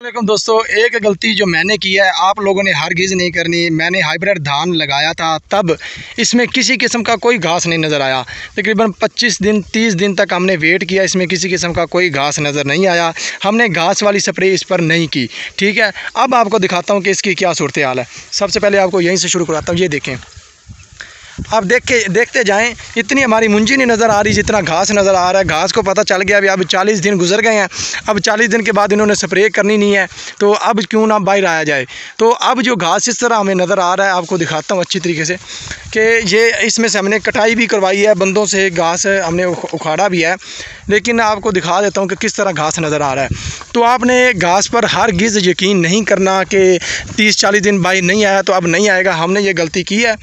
वालेकुम दोस्तों, एक गलती जो मैंने की है आप लोगों ने हरगिज़ नहीं करनी। मैंने हाइब्रिड धान लगाया था, तब इसमें किसी किस्म का कोई घास नहीं नज़र आया। तकरीबन 25 दिन 30 दिन तक हमने वेट किया, इसमें किसी किस्म का कोई घास नज़र नहीं आया। हमने घास वाली स्प्रे इस पर नहीं की। ठीक है, अब आपको दिखाता हूँ कि इसकी क्या सूरत हाल है। सबसे पहले आपको यहीं से शुरू कराता हूँ। ये देखें, आप देखते जाएं, इतनी हमारी मुंजी नहीं नज़र आ रही जितना घास नज़र आ रहा है। घास को पता चल गया अभी, अब 40 दिन गुजर गए हैं। अब 40 दिन के बाद इन्होंने स्प्रे करनी नहीं है, तो अब क्यों ना बाहर आया जाए। तो अब जो घास इस तरह हमें नज़र आ रहा है, आपको दिखाता हूँ अच्छी तरीके से कि ये इसमें से हमने कटाई भी करवाई है, बंदों से घास हमने उखाड़ा भी है, लेकिन आपको दिखा देता हूँ कि किस तरह घास नज़र आ रहा है। तो आपने घास पर हरगिज़ यकीन नहीं करना कि 30-40 दिन बाहर नहीं आया तो अब नहीं आएगा। हमने ये गलती की है,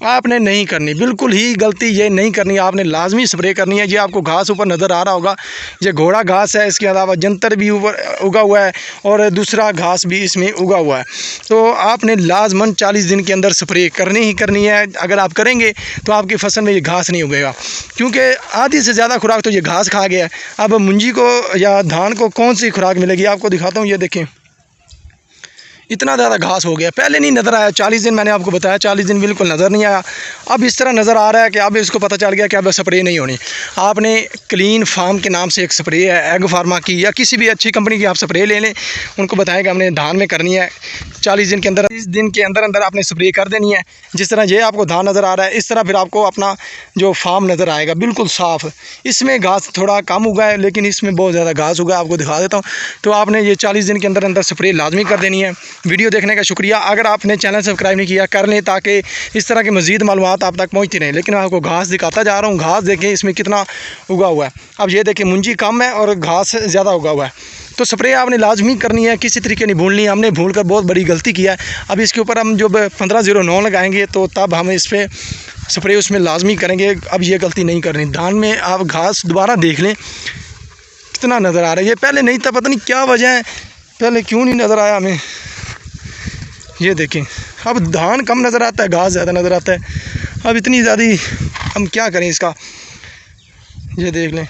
आपने नहीं करनी, बिल्कुल ही गलती ये नहीं करनी। आपने लाजमी स्प्रे करनी है। ये आपको घास ऊपर नज़र आ रहा होगा, ये घोड़ा घास है, इसके अलावा जंतर भी ऊपर उगा हुआ है और दूसरा घास भी इसमें उगा हुआ है। तो आपने लाजमन 40 दिन के अंदर स्प्रे करनी ही करनी है। अगर आप करेंगे तो आपकी फसल में ये घास नहीं उगेगा, क्योंकि आधी से ज़्यादा खुराक तो ये घास खा गया है। अब मुंजी को या धान को कौन सी खुराक मिलेगी, आपको दिखाता हूँ। ये देखें, इतना ज़्यादा घास हो गया, पहले नहीं नज़र आया। 40 दिन मैंने आपको बताया, 40 दिन बिल्कुल नज़र नहीं आया। अब इस तरह नज़र आ रहा है कि अब इसको पता चल गया कि अब स्प्रे नहीं होनी। आपने क्लीन फार्म के नाम से एक स्प्रे है, एग फार्मा की या किसी भी अच्छी कंपनी की आप स्प्रे ले लें, उनको बताएं कि हमने धान में करनी है। 40 दिन के अंदर, 30 दिन के अंदर अंदर आपने स्प्रे कर देनी है। जिस तरह ये आपको धान नज़र आ रहा है, इस तरह फिर आपको अपना जो फार्म नज़र आएगा बिल्कुल साफ़। इसमें घास थोड़ा कम उगा है, लेकिन इसमें बहुत ज़्यादा घास उगा है, आपको दिखा देता हूँ। तो आपने ये 40 दिन के अंदर अंदर स्प्रे लाजमी कर देनी है। वीडियो देखने का शुक्रिया। अगर आपने चैनल सब्सक्राइब नहीं किया, कर लें, ताकि इस तरह की मज़ीद मालूमात आप तक पहुँचती रहें। लेकिन मैं आपको घास दिखाता जा रहा हूँ। घास देखें इसमें कितना उगा हुआ है। अब ये देखें, मुंजी कम है और घास ज़्यादा उगा हुआ है। तो स्प्रे आपने लाजमी करनी है, किसी तरीके नहीं भूलनी है। हमने भूल कर बहुत बड़ी गलती किया है। अब इसके ऊपर हम जब 1509 लगाएंगे तो तब हम इस पर स्प्रे उसमें लाजमी करेंगे। अब ये गलती नहीं करनी। धान में आप घास दोबारा देख लें कितना नज़र आ रहा है। ये पहले नहीं था, पता नहीं क्या वजह है, पहले क्यों नहीं नज़र आया हमें। ये देखें, अब धान कम नज़र आता है, घास ज़्यादा नज़र आता है। अब इतनी ज़्यादा हम क्या करें इसका, ये देख लें।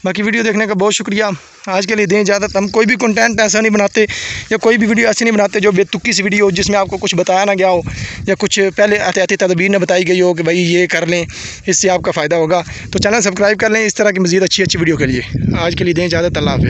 बाकी वीडियो देखने का बहुत शुक्रिया। आज के लिए दें इजाज़त। हम कोई भी कंटेंट ऐसा नहीं बनाते या कोई भी वीडियो ऐसी नहीं बनाते जो बेतुकी सी वीडियो हो, जिसमें आपको कुछ बताया ना गया हो या कुछ पहले एहतियाती तदबीर न बताई गई हो कि भाई ये कर लें, इससे आपका फ़ायदा होगा। तो चैनल सब्सक्राइब कर लें इस तरह की मज़ीद अच्छी वीडियो के लिए। आज के लिए दें इजाज़त। अल्लाह हाफ़िज़।